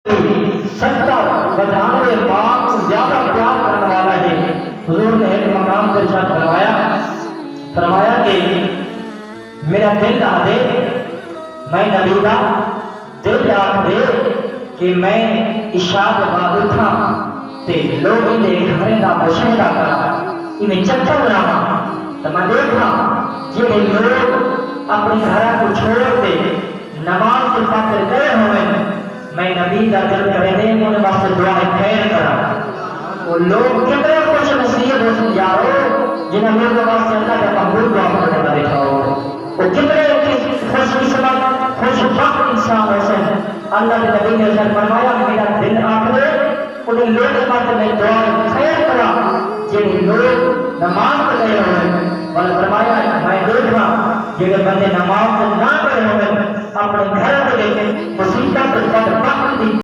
70 92 پاک سے زیادہ پیار کرنے والا ہے۔ حضور نے ایک مقام پر ارشاد فرمایا کہ میرا دل آ دے، میں نبی کا دل آ دے کہ میں عشاء کے بعد اٹھا تے لوگ ان کے گھر کا مشاہدہ کرا، انہیں چکر بناوا تو میں دیکھا جہے لوگ اپنے گھر کو چھوڑ کے نماز کے خاطر گئے ہوئے، میں نبی کا دل کرے دے انہیں واسطے دعا خیر کرا۔ وہ لوگ کتنے خوش نصیب ہو سن یارو جنہیں لوگوں واسطے اللہ کا محبوب دعا کرنے کا دیکھا ہو، وہ کتنے خوش قسمت خوش بخت انسان ہو سن۔ اللہ کے نبی نے فرمایا میرا دل آخر انہیں لوگوں واسطے میں دعا خیر کرا جنہیں لوگ نماز پڑھ گئے ہوئے، اور فرمایا میں دیکھا جنہیں بندے نماز نہ پڑھے ہوئے اپنے گھر کو لے کے مصیبت